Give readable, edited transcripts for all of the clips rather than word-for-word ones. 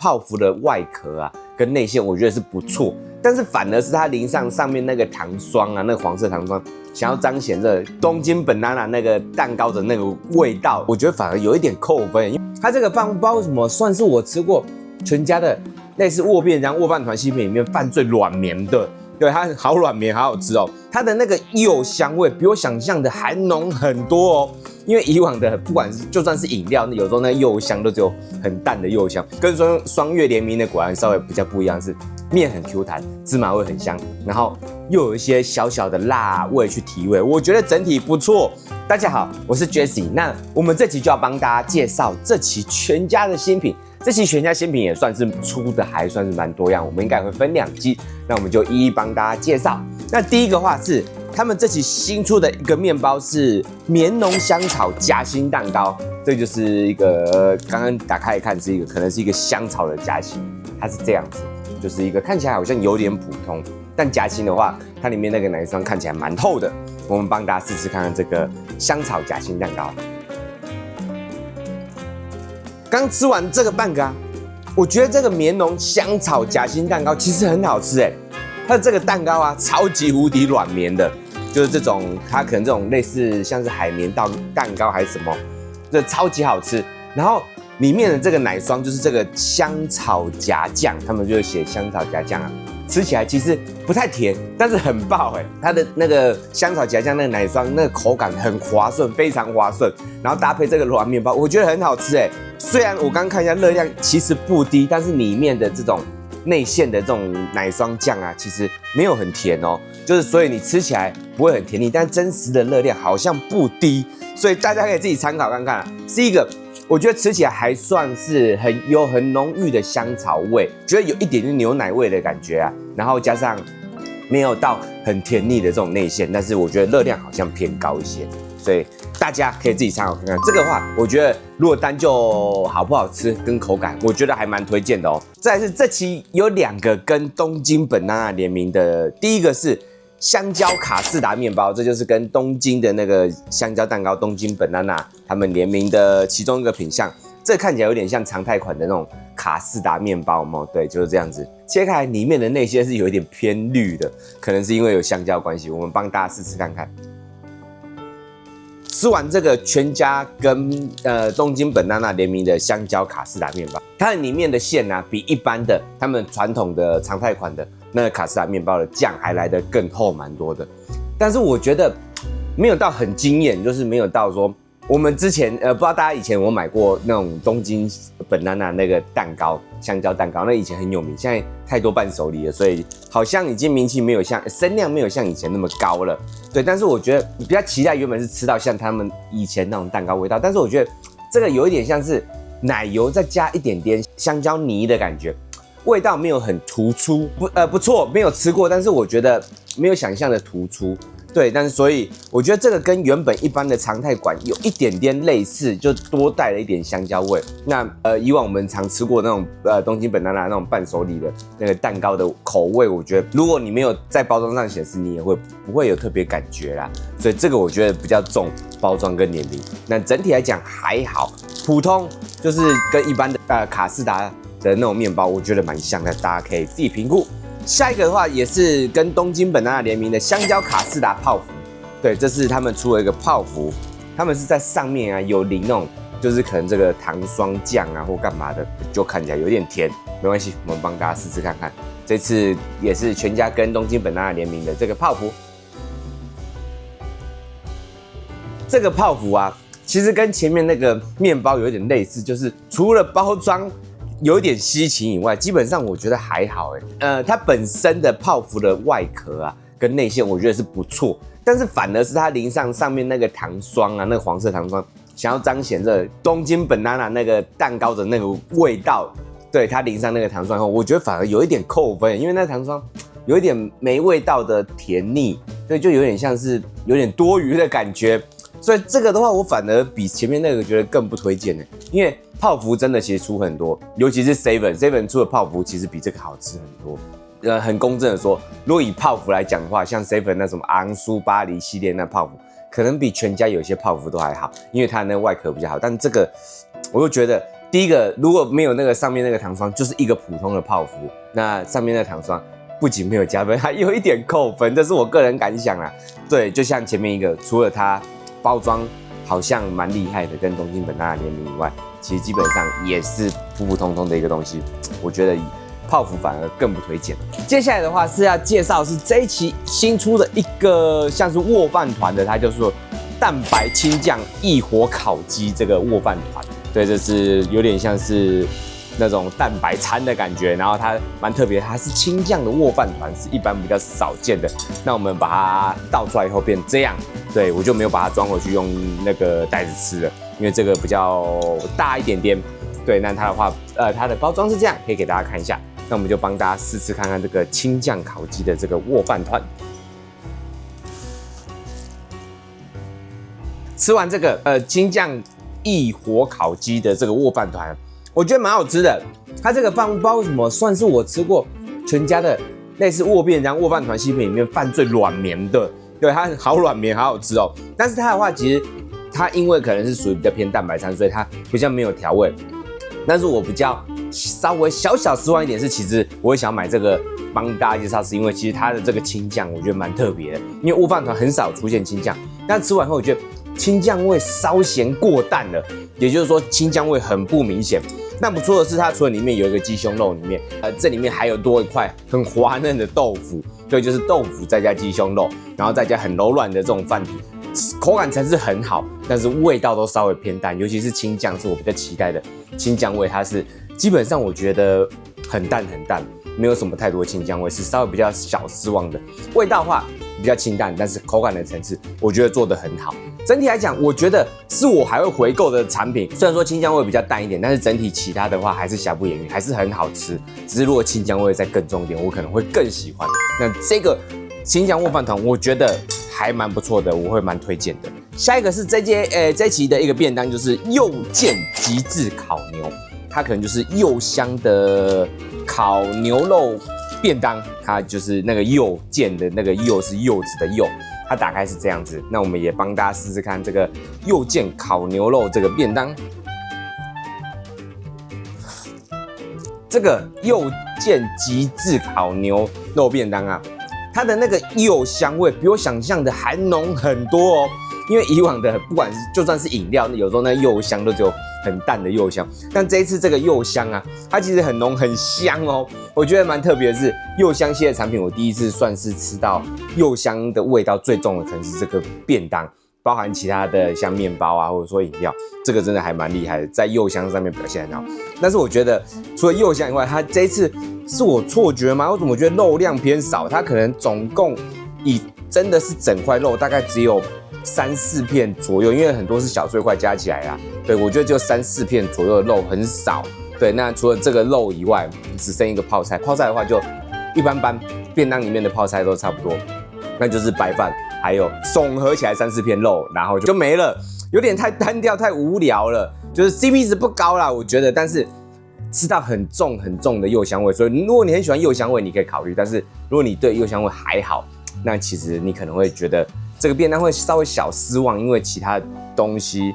泡芙的外殼啊跟內餡，我覺得是不錯，但是反而是它淋上面那個糖霜啊，那個黃色糖霜，想要彰顯這東京 banana 那個蛋糕的那個味道，我覺得反而有一點扣分。因為它這個飯不知道為什麼算是我吃過全家的類似握便當、握飯團西片裡面飯最軟綿的。对，它好軟綿，好好吃哦。它的那個柚香味比我想象的還濃很多哦。因為以往的不管是就算是飲料，有時候那個柚香都只有很淡的柚香，跟雙月聯名的果然稍微比較不一樣，是面很 Q 彈，芝麻味很香，然後又有一些小小的辣味去提味，我覺得整體不錯。大家好，我是 Jesse， 那我們這期就要幫大家介紹這期全家的新品。這期全家新品也算是出的還算是蠻多樣，我們應該會分2期，那我們就一一幫大家介紹。那第一個話是他們這期新出的一個麵包是綿濃香草夾心蛋糕，這就是一個剛剛打開一看是一個可能是一個香草的夾心，它是這樣子，就是一個看起來好像有點普通，但夾心的話，它裡面那個奶霜看起來蠻透的。我們幫大家試試看看這個香草夾心蛋糕。剛吃完這個半個啊，我覺得這個綿濃香草夾心蛋糕其實很好吃哎，它的這個蛋糕啊超級無敵軟綿的，就是這種它可能這種類似像是海綿蛋糕還是什麼，這超級好吃。然後裡面的這個奶霜就是這個香草夾醬，他們就寫香草夾醬啊，吃起來其實不太甜，但是很爆哎，它的那個香草夾醬那個奶霜那個口感很滑順，非常滑順，然後搭配這個軟麵包，我覺得很好吃哎。雖然我剛看一下熱量其實不低，但是裡面的這種內餡的這種奶霜醬啊，其實沒有很甜哦，就是所以你吃起來不會很甜膩，但真實的熱量好像不低，所以大家可以自己參考看看啊。是一個我覺得吃起來還算是很濃郁的香草味，覺得有一點點牛奶味的感覺啊，然後加上沒有到很甜膩的這種內餡，但是我覺得熱量好像偏高一些，所以大家可以自己參考看看。這個的話，我覺得如果單就好不好吃跟口感，我覺得還蠻推薦的哦。再來是這期有2個跟東京 banana 聯名的，第一個是香蕉卡士達麵包，這就是跟東京的那個香蕉蛋糕東京 banana 他們聯名的其中一個品項。這看起來有點像常態款的那種卡士達麵包嘛，對，就是這樣子。切開來裡面的內餡是有一點偏綠的，可能是因為有香蕉關係。我們幫大家試試看看。吃完這個全家跟東京 banana 聯名的香蕉卡士達麵包，它的裡面的餡啊，比一般的他們傳統的常態款的那個卡士達麵包的醬還來得更厚蠻多的。但是我覺得沒有到很驚豔，就是沒有到說我們之前不知道大家以前有沒有買過那種東京 banana 那個蛋糕，香蕉蛋糕，那以前很有名，現在太多伴手禮了，所以好像已經名氣沒有像聲量沒有像以前那麼高了。對，但是我覺得比較期待原本是吃到像他們以前那種蛋糕味道，但是我覺得這個有一點像是奶油再加一點點香蕉泥的感覺，味道沒有很突出，不錯，沒有吃過，但是我覺得沒有想象的突出。對，但是所以我覺得這個跟原本一般的常態館有一點點類似，就多帶了一點香蕉味。那以往我們常吃過那種東京 banana 那種伴手禮的那個蛋糕的口味，我覺得如果你沒有在包裝上顯示，你也不會有特別感覺啦。所以這個我覺得比較重包裝跟聯名。那整體來講還好，普通，就是跟一般的卡士達的那種麵包，我覺得蠻像的，大家可以自己評估。下一個的話也是跟東京 banana 聯名的香蕉卡士達泡芙，對，這是他們出了一個泡芙，他們是在上面啊有淋那種，就是可能這個糖霜醬啊或幹嘛的，就看起來有點甜，沒關係，我們幫大家試試看看。這次也是全家跟東京 banana 聯名的這個泡芙，這個泡芙啊，其實跟前面那個麵包有一點類似，就是除了包裝有一點稀奇以外，基本上我覺得還好哎。它本身的泡芙的外殼啊跟內餡，我覺得是不錯，但是反而是它淋上面那個糖霜啊，那個黃色糖霜，想要彰顯這東京 banana 那個蛋糕的那個味道。對，它淋上那個糖霜後，我覺得反而有一點扣分，因為那糖霜有一點沒味道的甜膩，所以就有點像是有點多餘的感覺。所以這個的話，我反而比前面那個覺得更不推薦呢，因為泡芙真的其實出很多，尤其是 Seven 出的泡芙其實比這個好吃很多。很公正的說，如果以泡芙來講的話，像 Seven 那什麼昂酥巴黎系列那泡芙，可能比全家有些泡芙都還好，因為它那個外殼比較好。但這個我又覺得第一個如果沒有那個上面那個糖霜，就是一個普通的泡芙。那上面那個糖霜不僅沒有加分，還有一點扣分，這是我個人感想啦。對，就像前面一個，除了它包裝好像蠻厲害的，跟東京本娜娜聯名以外，其實基本上也是普普通通的一個東西。我覺得泡芙反而更不推薦。接下來的話是要介紹是這一期新出的一個像是握飯團的，它就是說蛋白青醬異火烤雞这個握飯團。对，這是有點像是那種蛋白餐的感覺，然後它蠻特別，它是青醬的握飯團，是一般比較少見的。那我們把它倒出來以後變這樣，對，我就沒有把它裝回去用那個袋子吃了，因為這個比較大一點點。對，那它的話，它的包裝是這樣，可以給大家看一下。那我們就幫大家試吃看看這個青醬烤雞的這個握飯團。吃完這個青醬異火烤雞的這個握飯團，我覺得蠻好吃的。它這個飯不知道為什麼算是我吃過全家的類似握便當、握飯團新品裡面飯最軟綿的。對，它好軟綿，好好吃哦。但是它的話，其實它因為可能是屬於比較偏蛋白餐，所以它比較沒有調味。但是我比較稍微小失望一點是，其實我會想買這個幫大家介紹，是因為其實它的這個青醬我覺得蠻特別的，因為握飯團很少出現青醬，但吃完後我覺得青醬味稍嫌過淡了，也就是說青醬味很不明顯。那不錯的是，它除了裡面有一個雞胸肉，裡面這裡面還有多一塊很滑嫩的豆腐，對，就是豆腐再加雞胸肉，然後再加很柔軟的这種飯體，口感才是很好，但是味道都稍微偏淡，尤其是青醬是我比較期待的青醬味，它是基本上我覺得很淡，沒有什麼太多的青醬味，是稍微比較小失望的。味道的話比較清淡，但是口感的層次我覺得做得很好。整體來講，我覺得是我還会回購的產品。雖然說青醬味比較淡一點，但是整體其他的話還是瑕不掩瑜，還是很好吃。只是如果青醬味再更重一點，我可能會更喜歡。那這個青醬握飯團，我覺得還蠻不錯的，我會蠻推薦的。下一個是這一期的一個便當，就是柚見極致烤牛，它可能就是柚香的烤牛肉便當，它就是那個柚見的那個柚是柚子的柚，它打開是這樣子。那我們也幫大家試試看這個柚見烤牛肉這個便當。這個柚見極致烤牛肉便當啊，它的那個柚香味比我想象的還濃很多哦。因為以往的不管是就算是飲料，有時候那柚香都只有很淡的柚香，但這一次這個柚香啊，它其實很濃很香哦。我覺得蠻特別的是，柚香系列產品，我第一次算是吃到柚香的味道最重的，可能是這個便當，包含其他的像麵包啊，或者說飲料，這個真的還蠻厲害的，在柚香上面表現很好。但是我覺得除了柚香以外，它這一次是我錯覺嗎？我怎麼覺得肉量偏少？它可能總共真的是整塊肉大概只有3、4片左右，因為很多是小碎塊加起來啦。對，我覺得就3、4片左右的肉很少。對，那除了這個肉以外，只剩一個泡菜。泡菜的話就一般般，便當裡面的泡菜都差不多，那就是白飯，還有總合起來3、4片肉，然後就沒了，有點太單調、太無聊了，就是 CP 值不高啦，我覺得。但是吃到很重的柚香味，所以如果你很喜歡柚香味，你可以考慮。但是如果你對柚香味還好，那其實你可能會覺得這個便當會稍微小失望，因為其他東西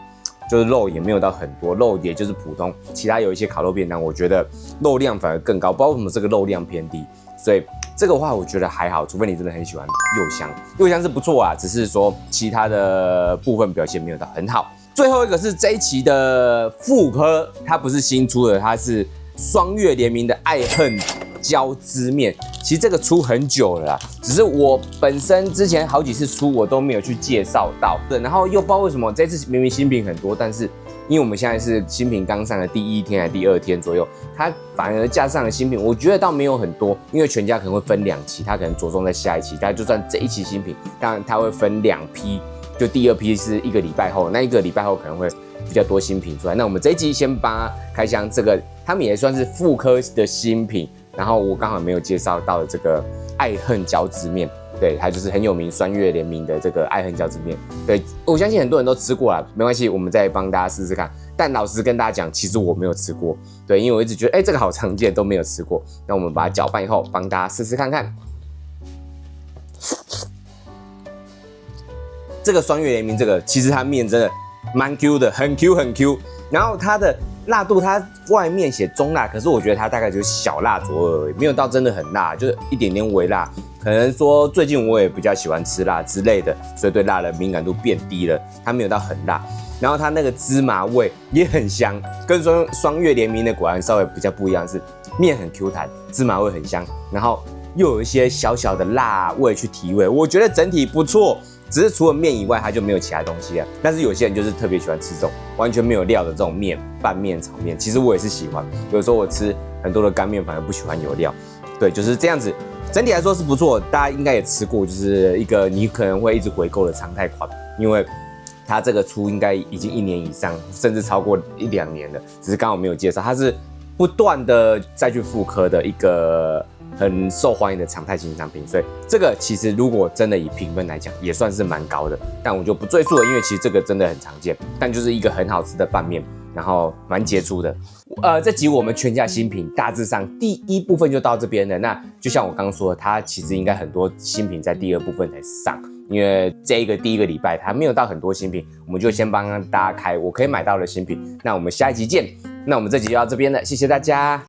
就是肉也沒有到很多，肉也就是普通。其他有一些烤肉便當，我覺得肉量反而更高，不知道為什麼這個肉量偏低。所以這個話我覺得還好，除非你真的很喜歡柚香，柚香是不錯啊，只是說其他的部分表現沒有到很好。最後一個是這一期的復刻，它不是新出的，它是雙月聯名的愛恨椒汁麵。其實這個出很久了啦，只是我本身之前好幾次出我都沒有去介紹到。对，然後又不知道為什麼這次明明新品很多，但是因為我們現在是新品剛上的第1天還是第2天左右，它反而加上了新品，我覺得倒沒有很多，因為全家可能會分2期，它可能着重在下一期，它就算這一期新品，當然它會分2批。就第2批是1個禮拜後，那1個禮拜後可能會比較多新品出來。那我們這一集先幫開箱這個，他們也算是復刻的新品。然後我剛好沒有介紹到的這個愛恨椒汁麵，對，它就是很有名雙月聯名的這個愛恨椒汁麵。對，我相信很多人都吃過啦，沒關係，我們再幫大家試試看。但老實跟大家講，其實我沒有吃過，對，因為我一直覺得，這個好常見，都沒有吃過。那我們把它攪拌以後，幫大家試試看看。這個雙月聯名這個，其實它麵真的蠻 Q 的，很 Q 很 Q。然後它的辣度它外面寫中辣，可是我覺得它大概就是小辣左右而已，沒有到真的很辣，就是一點點微辣。可能說最近我也比較喜歡吃辣之類的，所以對辣的敏感度變低了，它沒有到很辣。然後它那個芝麻味也很香，跟雙月聯名的果然稍微比較不一樣，是麵很 Q 彈，芝麻味很香，然後又有一些小小的辣味去提味，我覺得整體不錯。只是除了麵以外，它就沒有其他東西了。但是有些人就是特別喜歡吃這種完全沒有料的這種麵，拌麵、炒麵。其實我也是喜歡，有時候我吃很多的乾麵反而不喜歡有料。對，就是這樣子。整體來說是不錯，大家應該也吃過，就是一個你可能會一直回購的常態款，因為它這個出應該已經1年以上，甚至超過1-2年了，只是剛好沒有介紹。它是不斷的再去復刻的一個很受歡迎的常態型商品，所以這個其實如果真的以評分來講，也算是蠻高的。但我就不赘述了，因為其實這個真的很常見，但就是一個很好吃的拌麵，然後蠻傑出的。這集我們全家新品大致上第一部分就到這邊了。那就像我剛剛說的，它其實應該很多新品在第二部分才上，因為第一個禮拜它沒有到很多新品，我們就先幫大家開我可以買到的新品。那我們下一集見。那我們這集就到這邊了，謝謝大家。